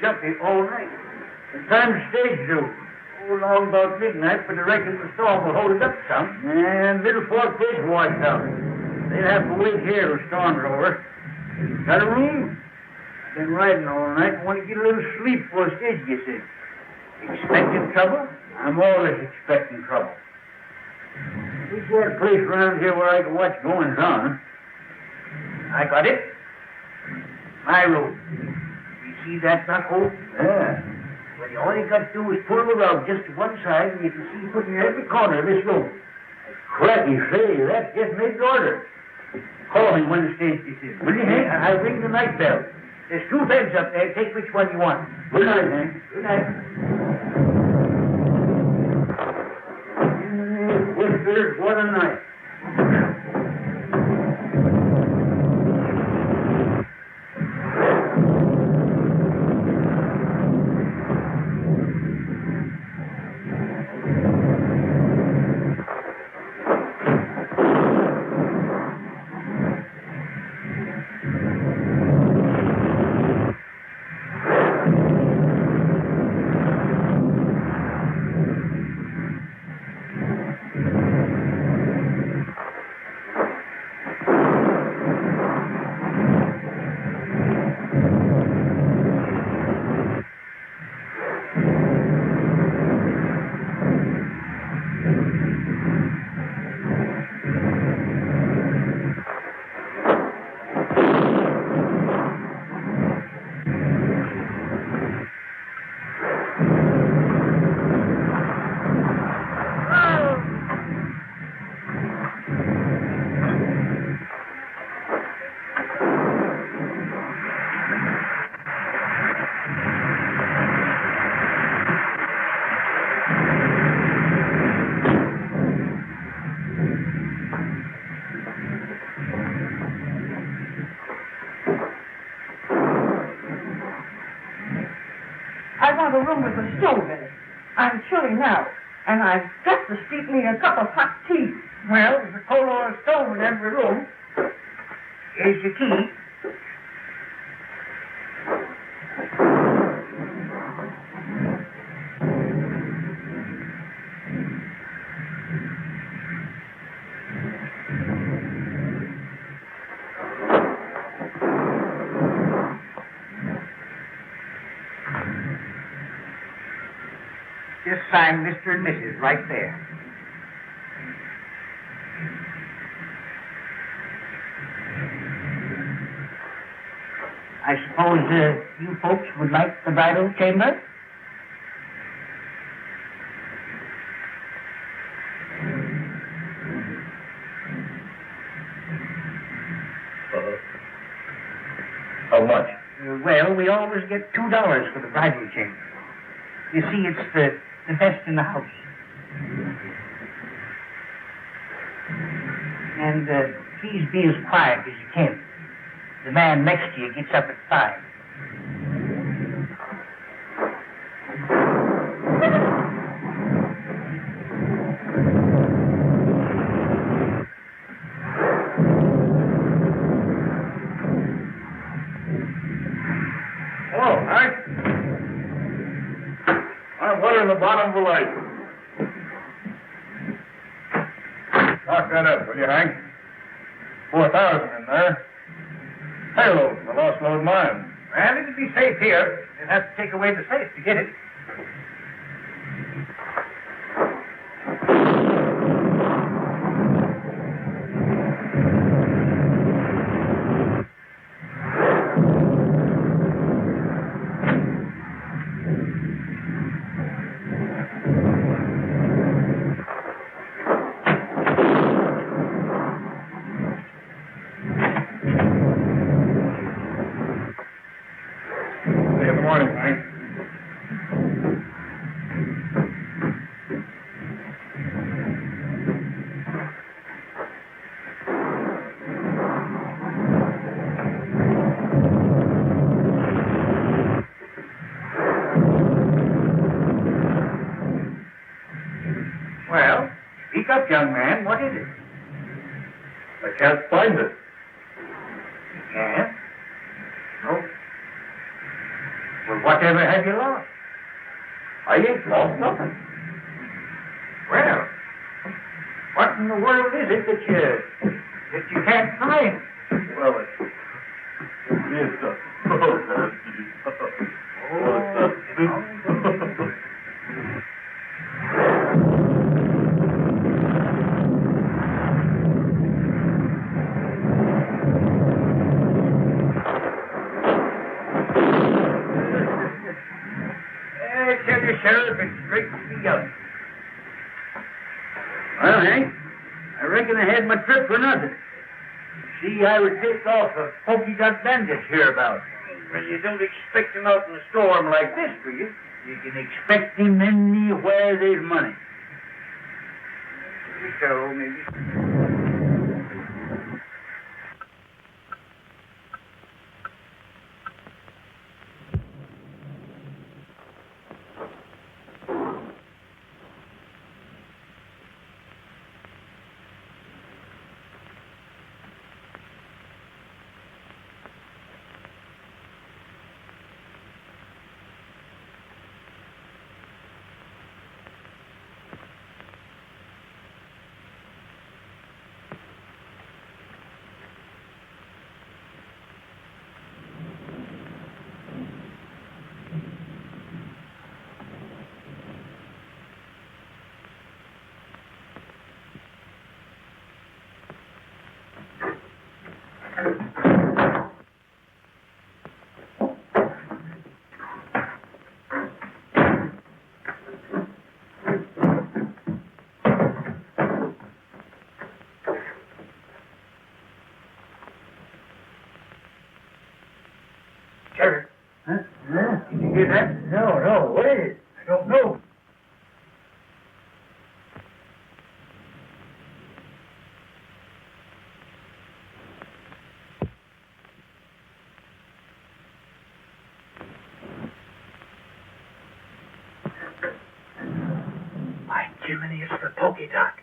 Jumpy all night. The time stage due. Along about midnight, but I reckon the storm will hold it up some. And Middle Fork Bridge washed out. They'll have to wait here till storm's over. Got a room? I've been riding all night and want to get a little sleep before the stage gets in. Expecting trouble? I'm always expecting trouble. We got a place around here where I can watch goings on. I got it. My room. See that knuckle? Yeah. Well, all you got to do is pull the rug just to one side, and you can see put in every corner of this room. Cracky, say, that's just made to order. Call me when the stage gets in. Will you, Hank? I'll ring the night bell. There's 2 beds up there. Take which one you want. Good night, Hank. Good night. Whispers, what a night. A room with a stove in it. I'm chilly now, and I've got to steep me a cup of hot tea. Well, there's a coal oil stove in every room. Here's your key. Just sign Mr. and Mrs. right there. I suppose you folks would like the bridal chamber? How much? Well, we always get $2 for the bridal chamber. You see, it's the best in the house. And please be as quiet as you can. The man next to you gets up at 5. bottom of the light. Lock that up, will you, Hank? 4,000 in there. Payload, the lost load mine. Well, it'd be safe here. You'd have to take away the safe to get it. See you in the morning, Hank. Well, speak up, young man. What is it? I can't find it. You can't? No. Well, whatever have you lost? I ain't lost nothing. Well, what in the world is it that you can't find? Well, it is a... Tell you, Sheriff, it's straight to the young. Well, Hank, I reckon I had my trip for nothing. See, I was tipped off a Polka Dot Bandit hereabouts. Well, you don't expect him out in a storm like this, do you? You can expect him anywhere there's money. So, maybe. Sheriff. Huh? Did you hear that? No. What is it? I don't know. By Jiminy, it's the Polka Dot.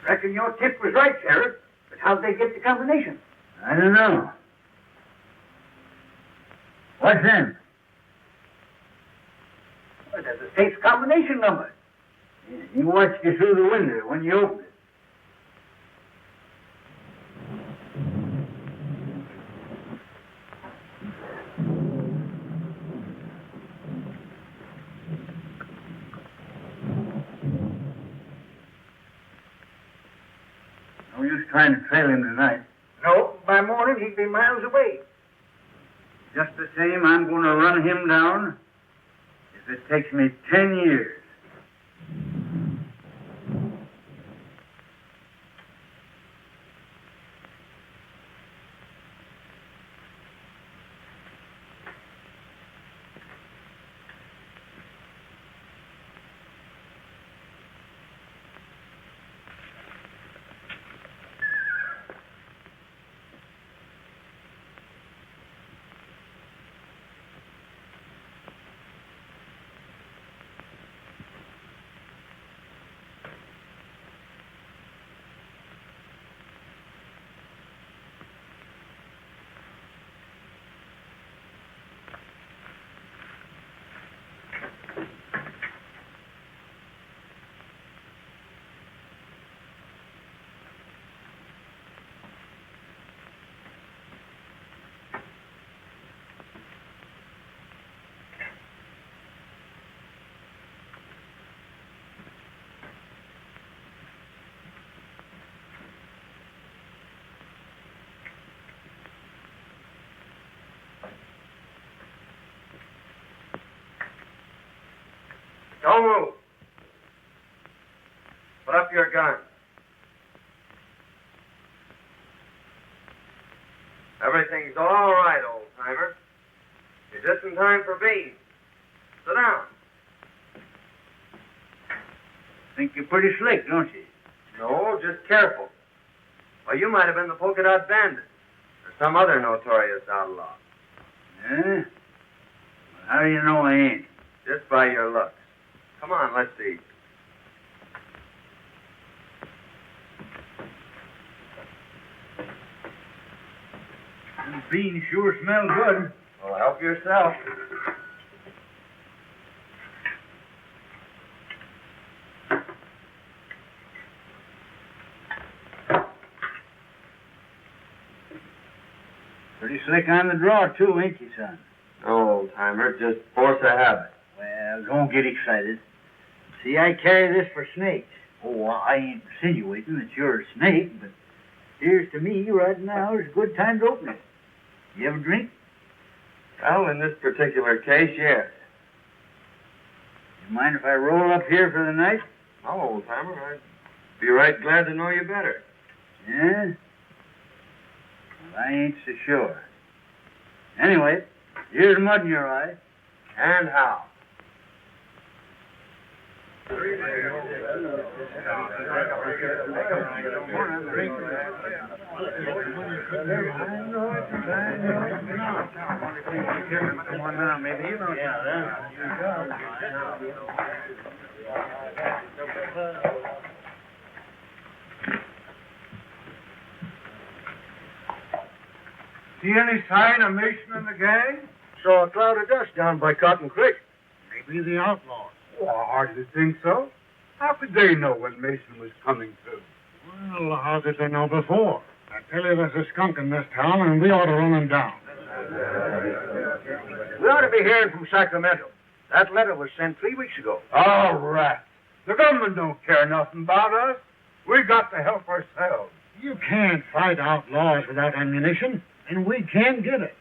Reckon your tip was right, Sheriff. But how'd they get the combination? I don't know. What's in? Well, that's a safe combination number. He watched you through the window when you opened it. No use trying to trail him tonight. No, by morning he'd be miles away. Just the same, I'm going to run him down if it takes me 10 years. up your gun. Everything's all right, old-timer. You're just in time for beans. Sit down. Think you're pretty slick, don't you? No, just careful. Or you might have been the Polka Dot Bandit or some other notorious outlaw. Yeah? Well, how do you know I ain't? Just by your looks. Come on, let's eat. These beans sure smell good. Well, help yourself. Pretty slick on the draw, too, ain't you, son? No, old-timer, just force of habit. Well, don't get excited. See, I carry this for snakes. Oh, I ain't insinuating that you're a snake, but here's to me right now is a good time to open it. You ever drink? Well, in this particular case, yes. You mind if I roll up here for the night? No, old-timer, I'd be right glad to know you better. Yeah? Well, I ain't so sure. Anyway, here's mud in your eye. And how? Come on now, maybe you know. See any sign of Mason and the gang? Saw a cloud of dust down by Cotton Creek. Maybe the outlaws. Oh, I hardly think so. How could they know when Mason was coming through? Well, how did they know before? I tell you, there's a skunk in this town, and we ought to run him down. We ought to be hearing from Sacramento. That letter was sent 3 weeks ago. All right. The government don't care nothing about us. We got to help ourselves. You can't fight outlaws without ammunition, and we can get it.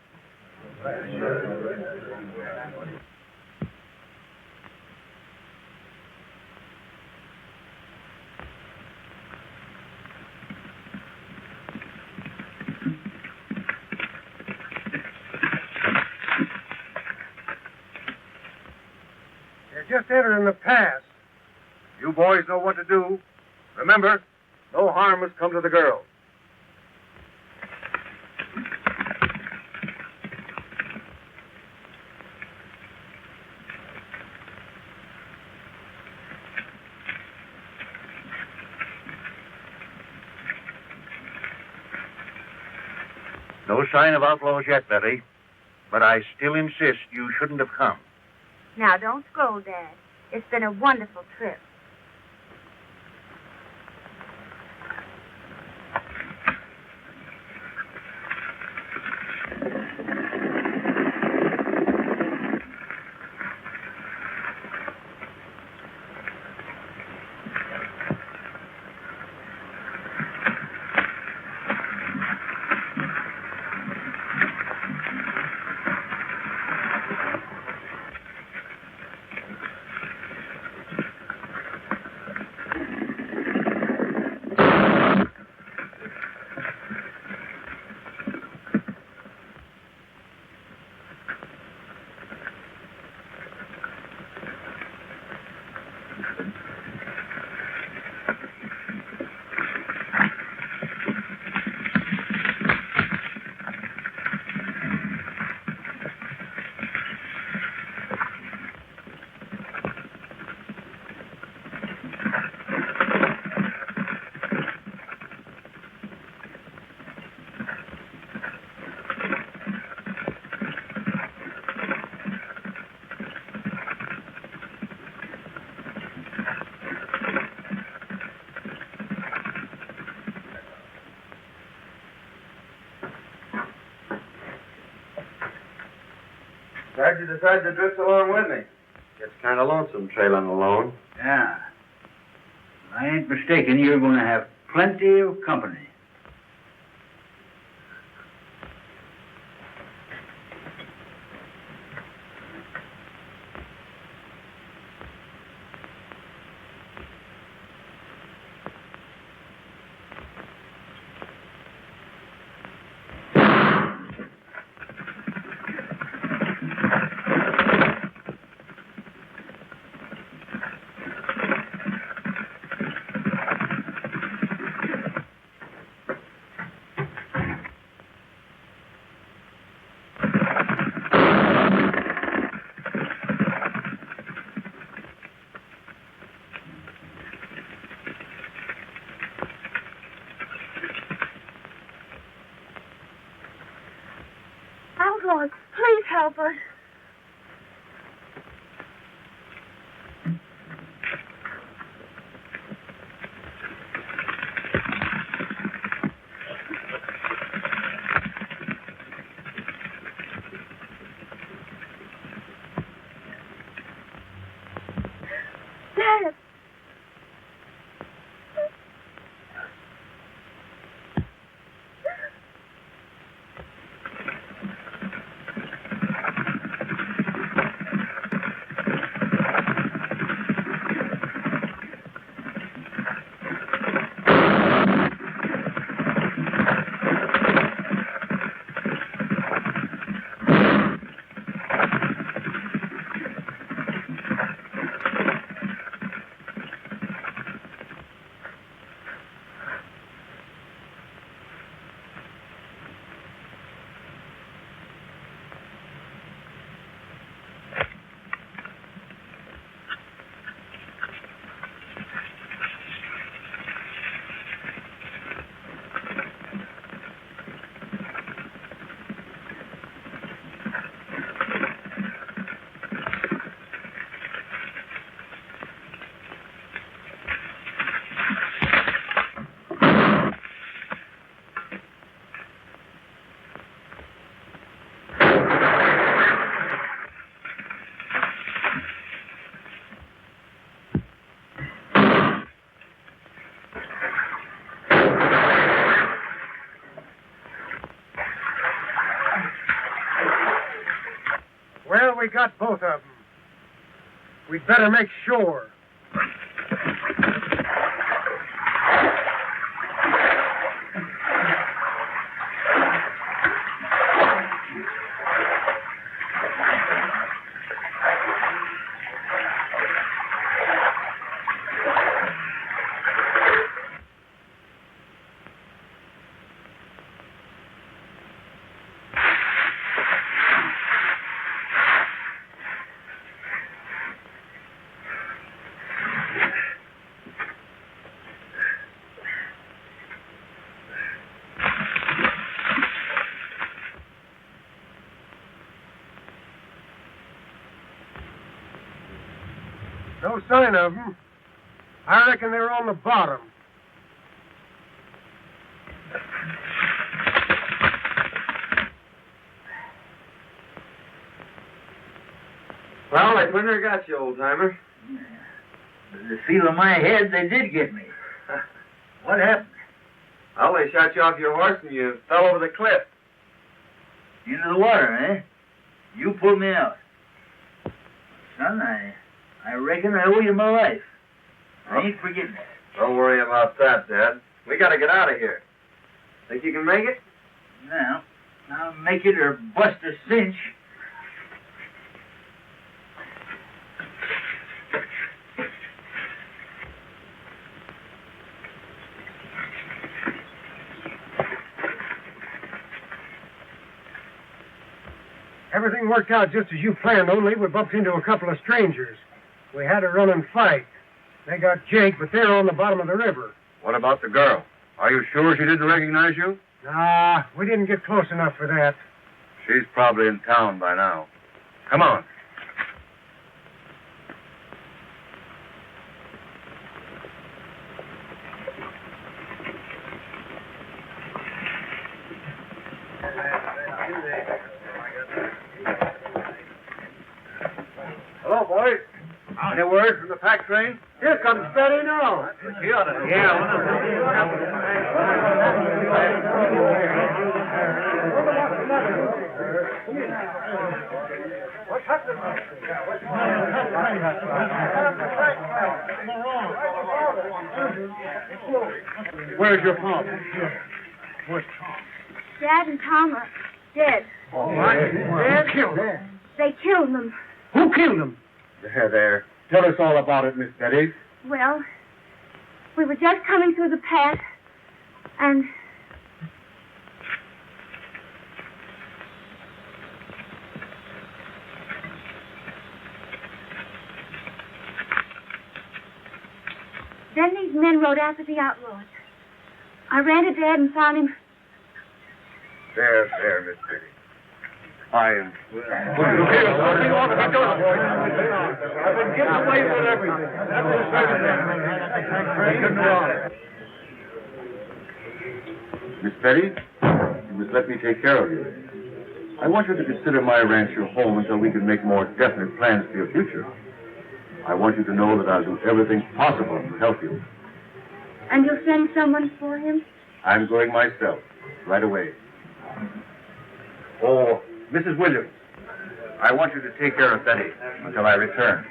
Just entering the pass. You boys know what to do. Remember, no harm has come to the girl. No sign of outlaws yet, Betty. But I still insist you shouldn't have come. Now, don't scold, Dad. It's been a wonderful trip. Glad you decided to drift along with me. Gets kind of lonesome trailing alone. Yeah. If I ain't mistaken, you're going to have plenty of company. we got both of them. We'd better make sure. No sign of them. I reckon they're on the bottom. Well, I couldn't have got you, old-timer. The feel of my head, they did get me. What happened? Well, they shot you off your horse and you fell over the cliff. Into the water, eh? You pulled me out. Son, I reckon I owe you my life. I ain't forgetting it. Don't worry about that, Dad. We gotta get out of here. Think you can make it? Now, I'll make it or bust a cinch. Everything worked out just as you planned, only we bumped into a couple of strangers. We had a running fight. They got Jake, but they're on the bottom of the river. What about the girl? Are you sure she didn't recognize you? Nah, we didn't get close enough for that. She's probably in town by now. Come on. Hello, boys. Any word from the pack train? Here comes Betty now. What's happening? Where's your father? Dad and Tom are dead. Dad killed him. They killed them. Who killed him? There. Tell us all about it, Miss Betty. Well, we were just coming through the pass, and then these men rode after the outlaws. I ran to Dad and found him. There, Miss Betty. I am. I've been getting away with everything. Miss Betty, you must let me take care of you. I want you to consider my ranch your home until we can make more definite plans for your future. I want you to know that I'll do everything possible to help you. And you'll send someone for him? I'm going myself, right away. Oh, Mrs. Williams, I want you to take care of Betty until I return.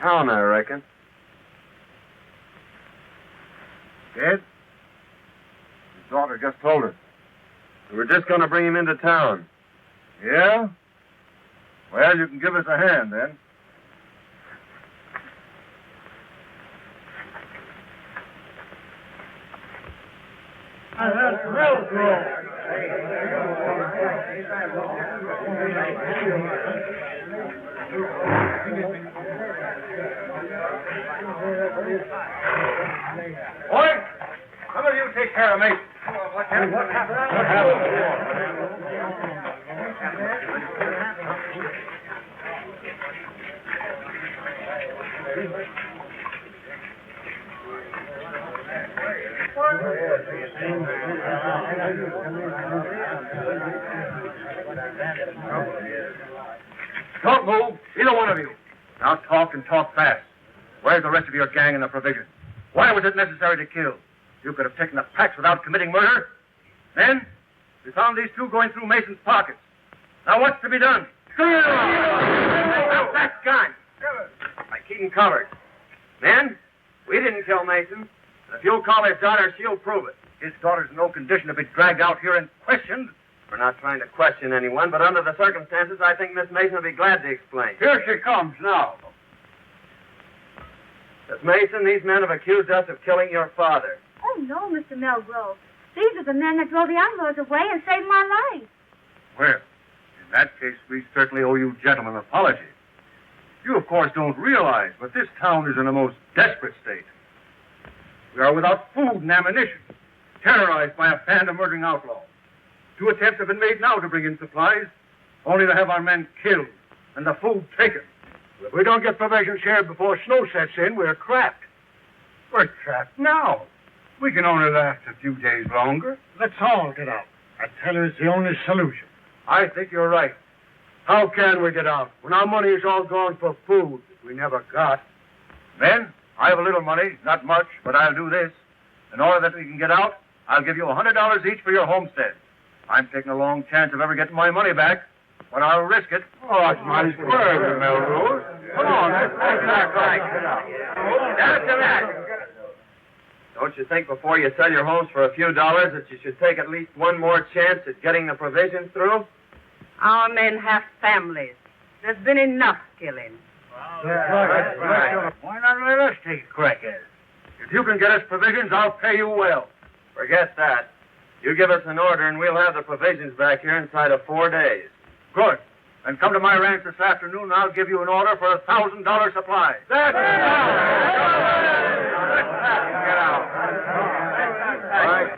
Town, I reckon. Dead? His daughter just told us. We were just going to bring him into town. Yeah? Well, you can give us a hand, then. Boy, some of you take care of me. What happened? Don't move, either one of you. Now talk and talk fast. Where's the rest of your gang and the provisions? Why was it necessary to kill? You could have taken the packs without committing murder. Then, we found these two going through Mason's pockets. Now what's to be done? Now that gun. I keep him covered. Men, we didn't kill Mason. If you'll call his daughter, she'll prove it. His daughter's in no condition to be dragged out here and questioned. We're not trying to question anyone, but under the circumstances, I think Miss Mason will be glad to explain. Here she comes now. Miss Mason, these men have accused us of killing your father. Oh, no, Mr. Melgrove. These are the men that drove the outlaws away and saved my life. Well, in that case, we certainly owe you gentlemen an apology. You, of course, don't realize, but this town is in a most desperate state. We are without food and ammunition, terrorized by a band of murdering outlaws. 2 attempts have been made now to bring in supplies, only to have our men killed and the food taken. If we don't get provisions here before snow sets in, we're trapped. We're trapped now. We can only last a few days longer. Let's all get out. I tell you, it's the only solution. I think you're right. How can we get out when our money is all gone for food we never got? Men, I have a little money, not much, but I'll do this. In order that we can get out, I'll give you $100 each for your homestead. I'm taking a long chance of ever getting my money back, but I'll risk it. Oh, that's mighty square, Melrose. Come on, that's right. Down to that. Don't you think before you sell your homes for a few dollars that you should take at least one more chance at getting the provisions through? Our men have families. There's been enough killing. Right. Why not let us take a crack at it? If you can get us provisions, I'll pay you well. Forget that. You give us an order and we'll have the provisions back here inside of 4 days. Good. Then come to my ranch this afternoon and I'll give you an order for a $1,000 supply. That's it. Get out. All right.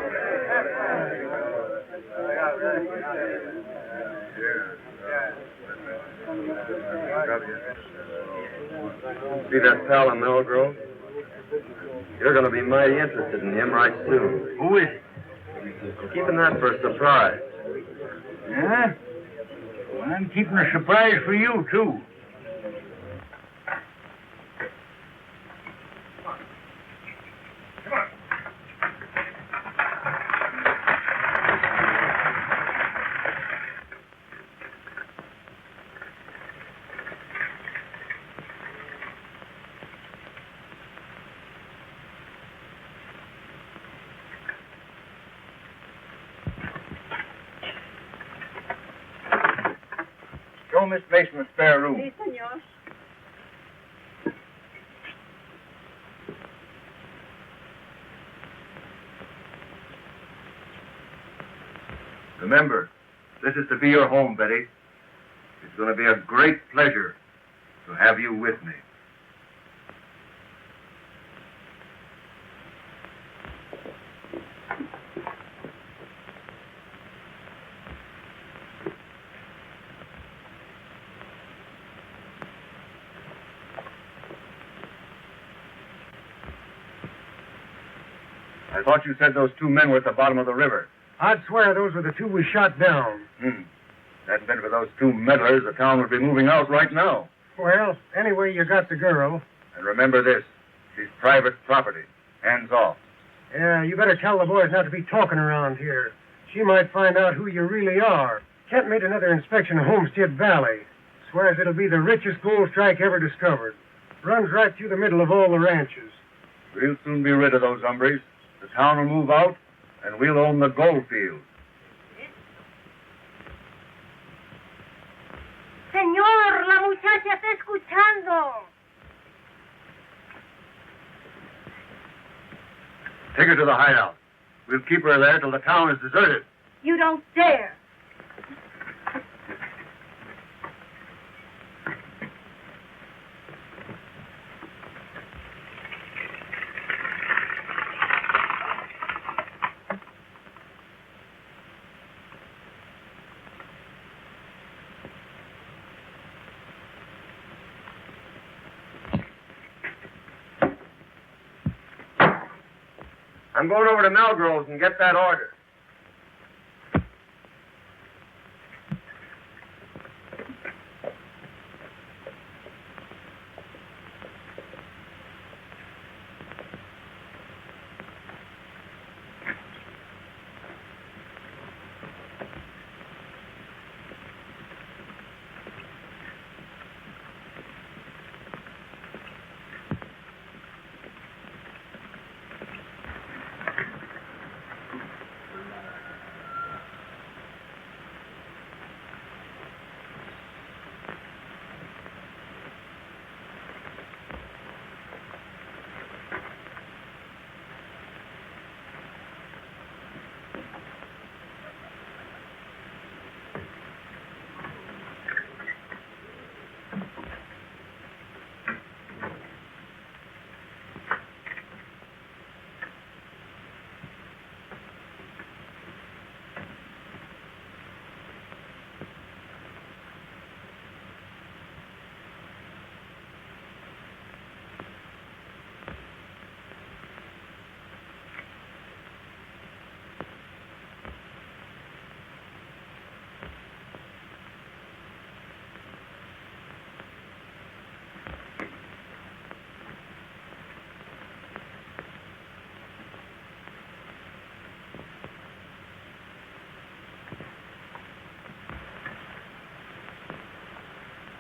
See that pal in Millgrove? You're going to be mighty interested in him right soon. Who is it? I'm keeping that for a surprise. Yeah? Well, I'm keeping a surprise for you, too. Show Miss Mason a spare room. Si, senor. Remember, this is to be your home, Betty. It's going to be a great pleasure to have you with me. I thought you said those 2 men were at the bottom of the river. I'd swear those were the 2 we shot down. Hadn't been for those 2 meddlers, the town would be moving out right now. Well, anyway, you got the girl. And remember this, she's private property. Hands off. Yeah, you better tell the boys not to be talking around here. She might find out who you really are. Kent made another inspection of Homestead Valley. Swears it'll be the richest gold strike ever discovered. Runs right through the middle of all the ranches. We'll soon be rid of those hombres. The town will move out, and we'll own the gold field. Señor, la muchacha está escuchando. Take her to the hideout. We'll keep her there till the town is deserted. You don't dare. I'm going over to Melgrove's and get that order.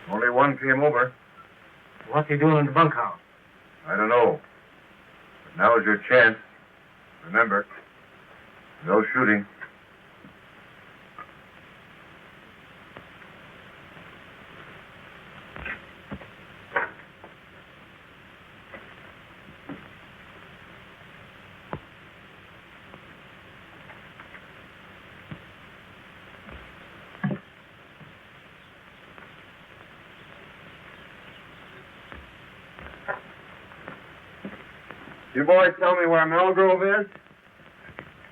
Only one came over. What's he doing in the bunkhouse? I don't know. But now's your chance. Remember, no shooting. You boys tell me where Melgrove is?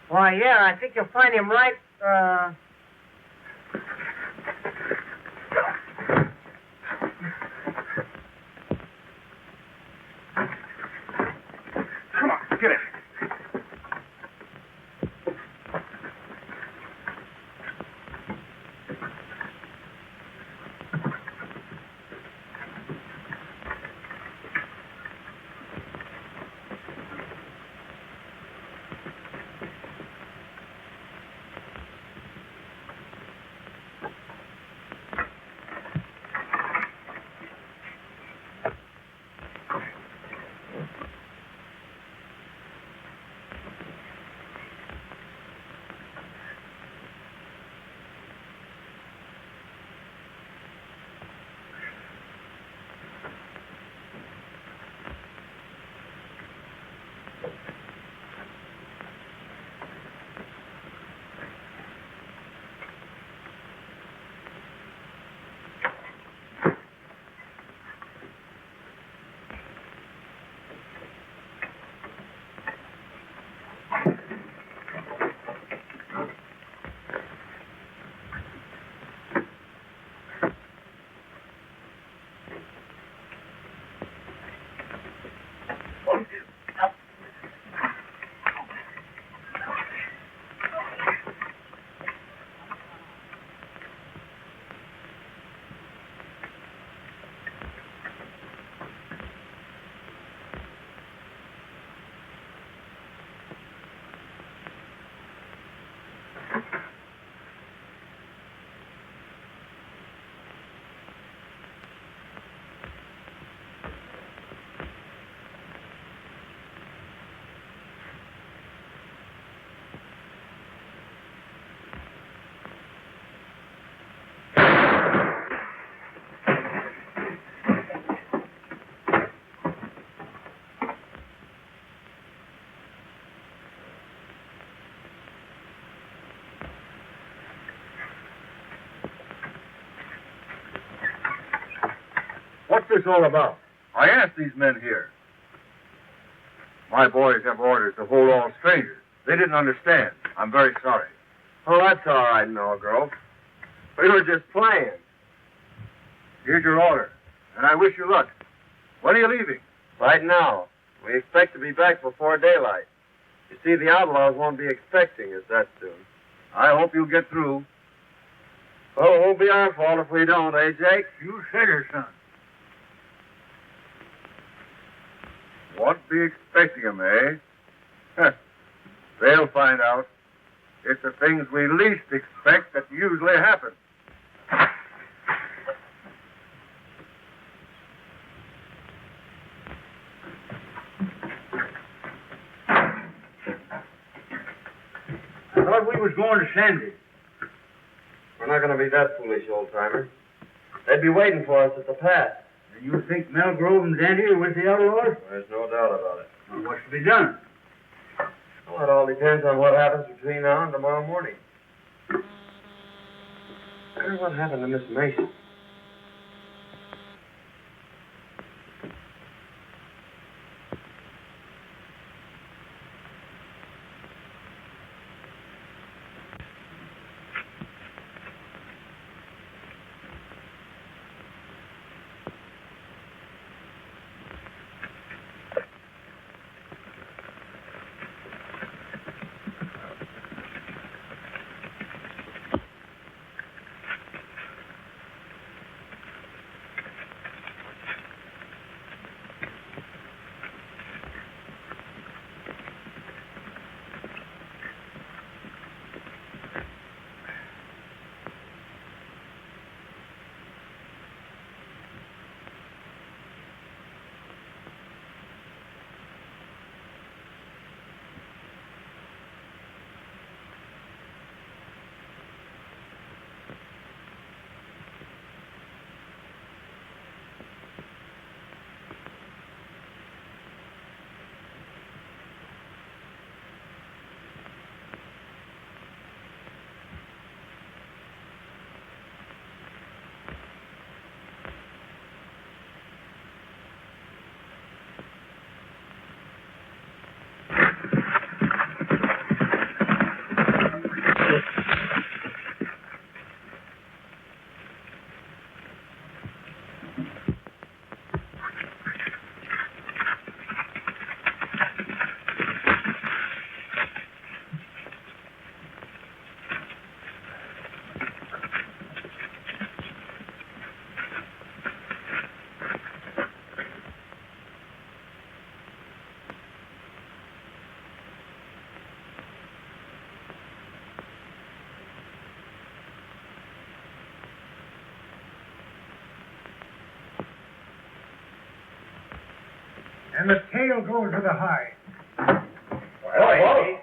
Why, yeah, I think you'll find him right, Come on, get it. What's this all about? I asked these men here. My boys have orders to hold all strangers. They didn't understand. I'm very sorry. Oh, that's all right, Melgrove. We were just playing. Here's your order, and I wish you luck. When are you leaving? Right now. We expect to be back before daylight. You see, the outlaws won't be expecting us that soon. I hope you'll get through. Well, it won't be our fault if we don't, eh, Jake? You said it, son. Won't be expecting 'em, eh? Huh. They'll find out. It's the things we least expect that usually happen. I thought we was going to Sandy. We're not going to be that foolish, old-timer. They'd be waiting for us at the pass. And you think Melgrove and Dandy are with the outlaws? There's no doubt about it. Well, what's to be done? Well, it all depends on what happens between now and tomorrow morning. I wonder what happened to Miss Mason. And the tail goes with the hide. Well,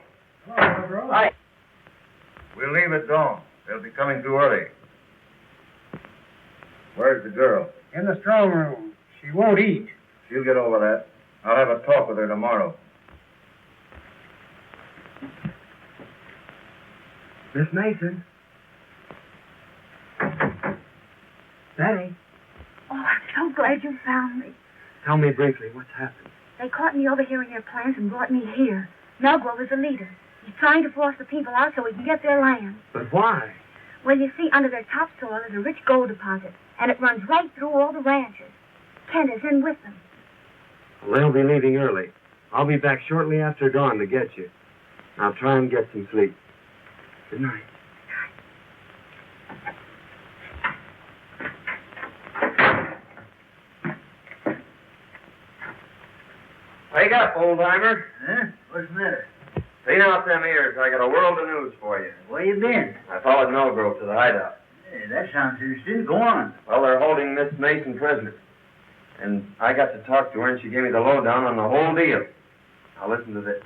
Hello, bro. Hi. we'll leave at dawn. They'll be coming too early. Where's the girl? In the strong room. She won't eat. She'll get over that. I'll have a talk with her tomorrow. Miss Mason. Betty. Oh, I'm so glad you found me. Tell me briefly what's happened. They caught me overhearing their plans and brought me here. Melgrove is the leader. He's trying to force the people out so he can get their land. But why? Well, you see, under their topsoil is a rich gold deposit, and it runs right through all the ranches. Kent is in with them. Well, they'll be leaving early. I'll be back shortly after dawn to get you. Now try and get some sleep. Good night. Wake up, old-timer. Huh? What's the matter? Clean out them ears. I got a world of news for you. Where you been? I followed Melgrove to the hideout. Hey, that sounds interesting. Go on. Well, they're holding Miss Mason prisoner. And I got to talk to her, and she gave me the lowdown on the whole deal. Now listen to this.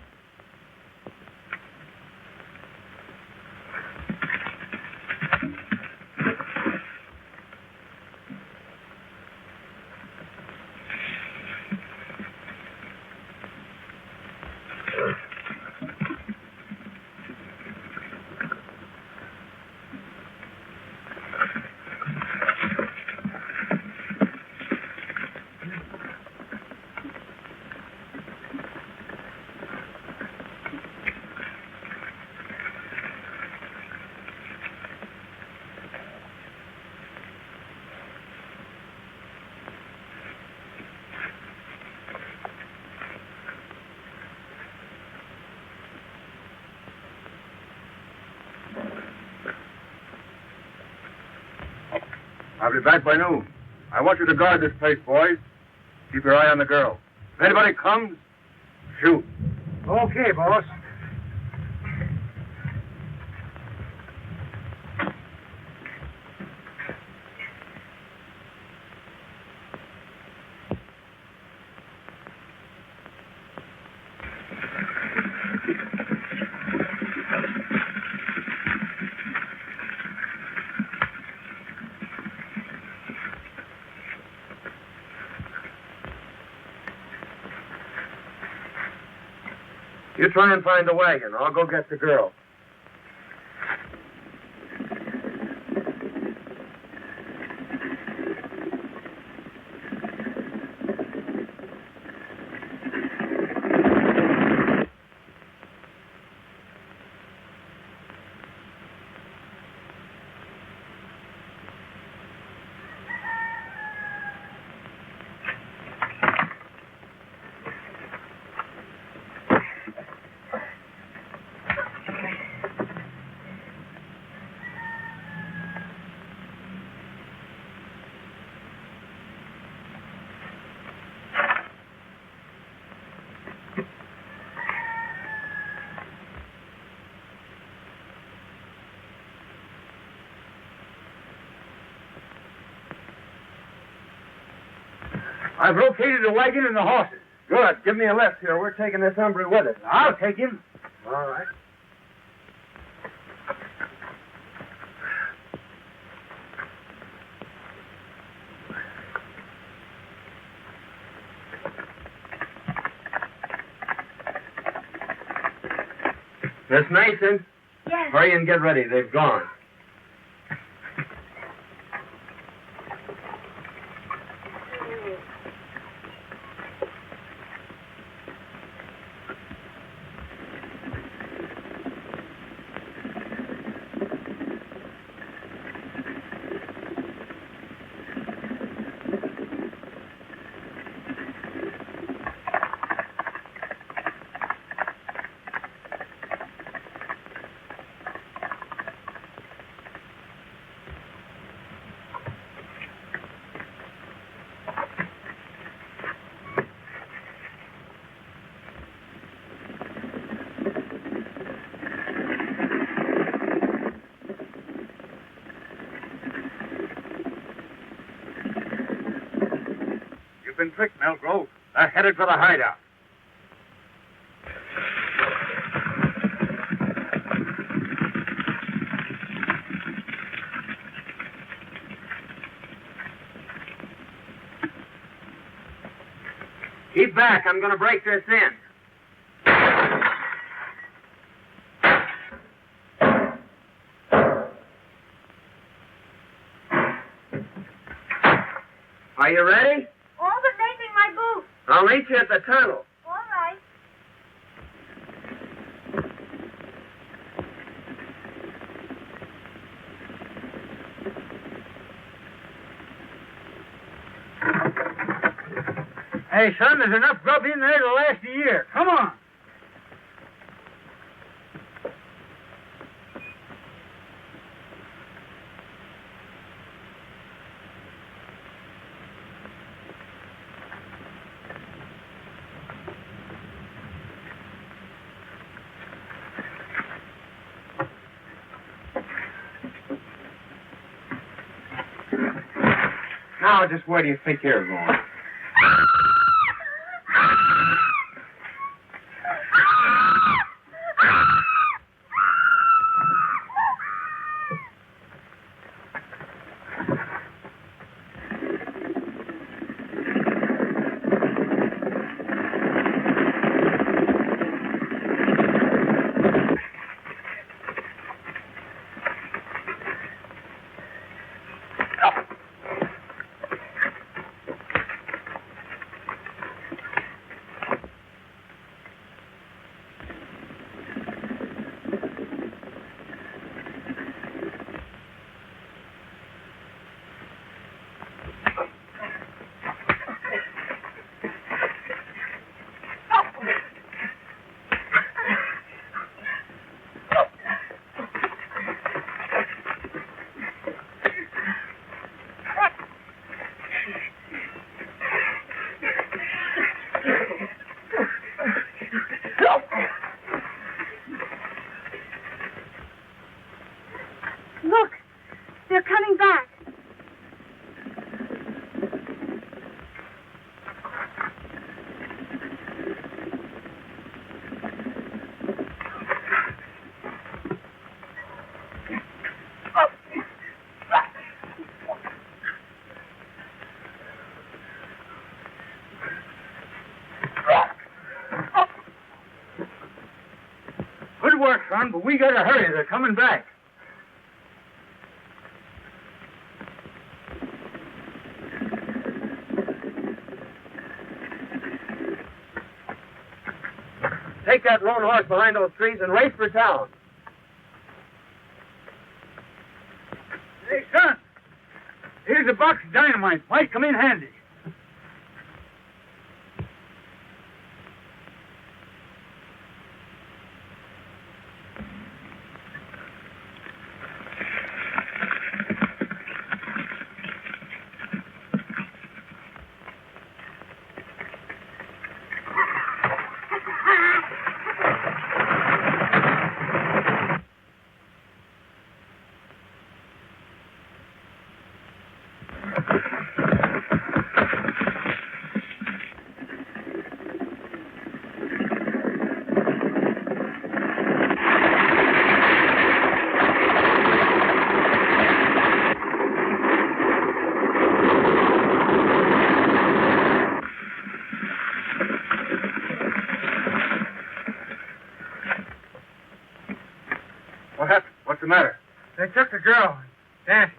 I'll be back by noon. I want you to guard this place, boys. Keep your eye on the girl. If anybody comes, shoot. Okay, boss. You try and find the wagon. I'll go get the girl. I've located the wagon and the horses. Good. Give me a lift here. We're taking this hombre with us. I'll take him. All right. Miss Mason, Yes. hurry and get ready. They've gone. You've been tricked, Melgrove. They're headed for the hideout. Keep back. I'm going to break this in. Are you ready? All but making my boots. I'll meet you at the tunnel. All right. Hey, son, there's enough grub in there to last a year. Come on. Now, just where do you think you're going? Look, they're coming back. Good work, son, but we gotta hurry. They're coming back. Take that lone horse behind those trees and race for town. Hey, son, here's a box of dynamite. Might come in handy. What happened? What's the matter? They took the girl. Dancing.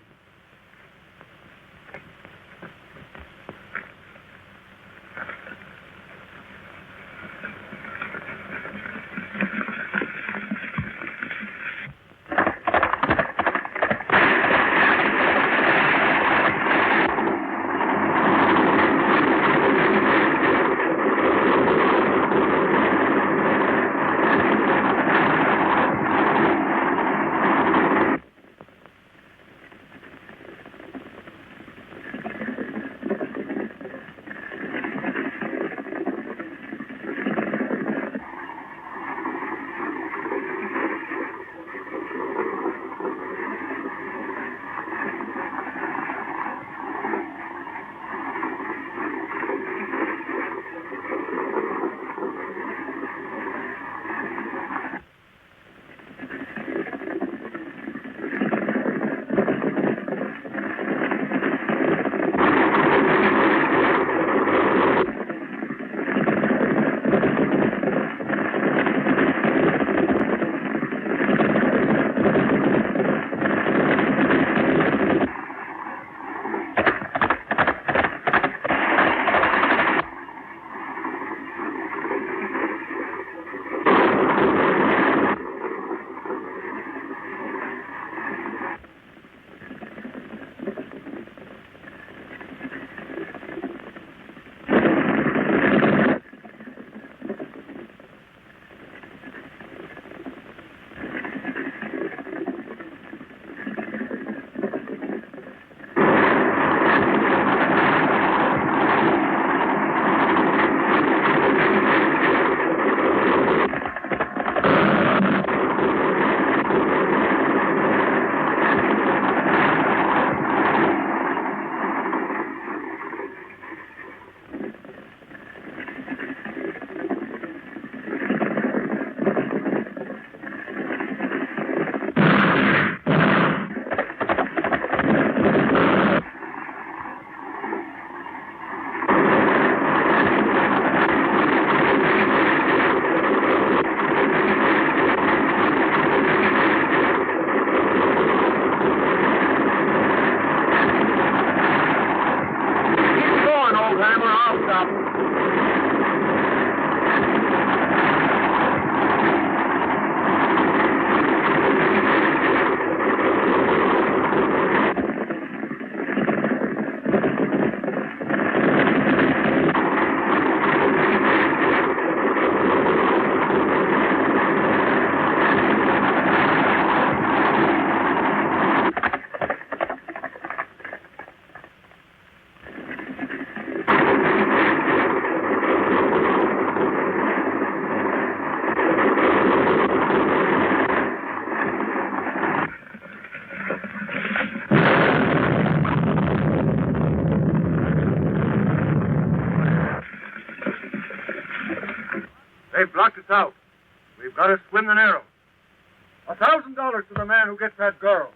knocked us out. We've got to swim the narrow. $1,000 to the man who gets that girl.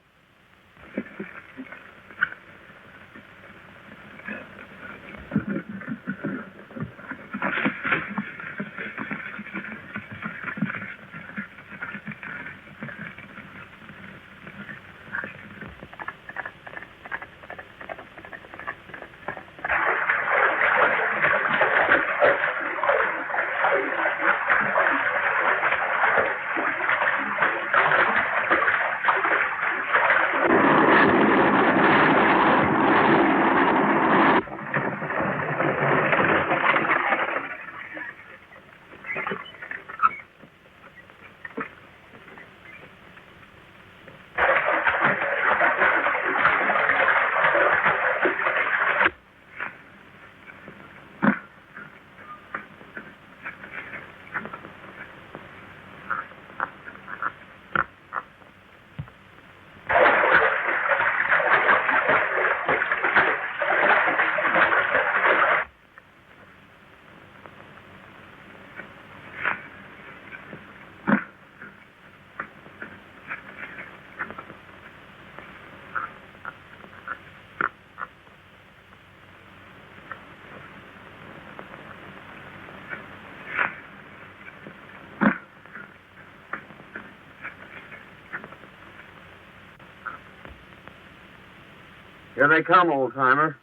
Here they come, old-timer.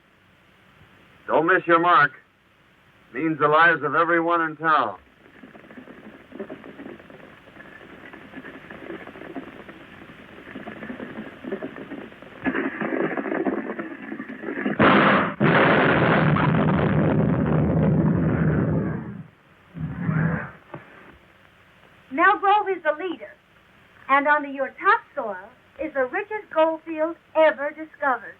Don't miss your mark. Means the lives of everyone in town. Mel Grove is the leader, and under your topsoil is the richest gold field ever discovered.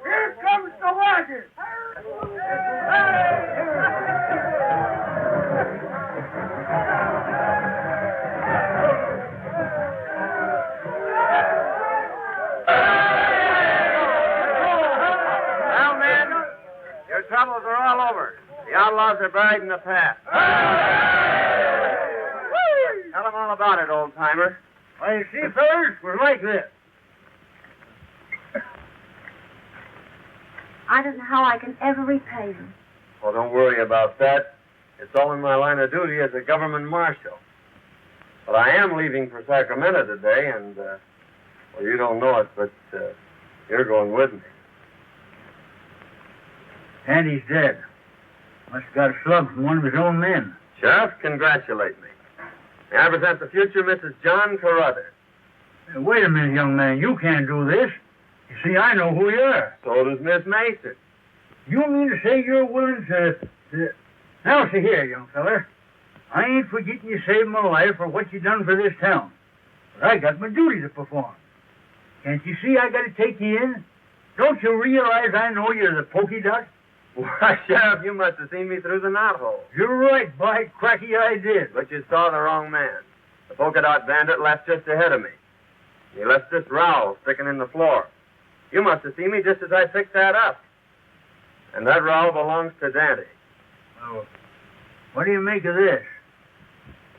Here comes the wagon! Well, men, your troubles are all over. The outlaws are buried in the past. Tell them all about it, old-timer. Well, you see, fellas, we're like this. I don't know how I can ever repay them. Oh, don't worry about that. It's all in my line of duty as a government marshal. But I am leaving for Sacramento today, and, well, you don't know it, but you're going with me. Andy's dead. Must have got a slug from one of his own men. Sheriff, congratulate me. May I present the future Mrs. John Carruthers. Hey, wait a minute, young man. You can't do this. You see, I know who you are. So does Miss Mason. You mean to say you're willing to... Now, see here, young feller. I ain't forgetting you saved my life for what you done for this town. But I got my duty to perform. Can't you see I got to take you in? Don't you realize I know you're the Polka Dot? Why, Sheriff, you must have seen me through the knothole. You're right, by cracky, I did. But you saw the wrong man. The Polka Dot Bandit left just ahead of me. He left this rowel sticking in the floor. You must have seen me just as I fixed that up. And that rowel belongs to Dante. Oh, what do you make of this?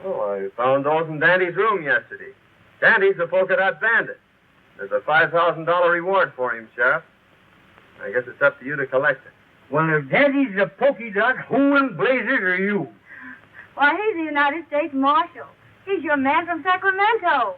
Oh, I found those in Dante's room yesterday. Dante's the Polka Dot Bandit. There's a $5,000 reward for him, Sheriff. I guess it's up to you to collect it. Well, if Daddy's the Polka Dot, who in blazes are you? Why, he's the United States Marshal. He's your man from Sacramento.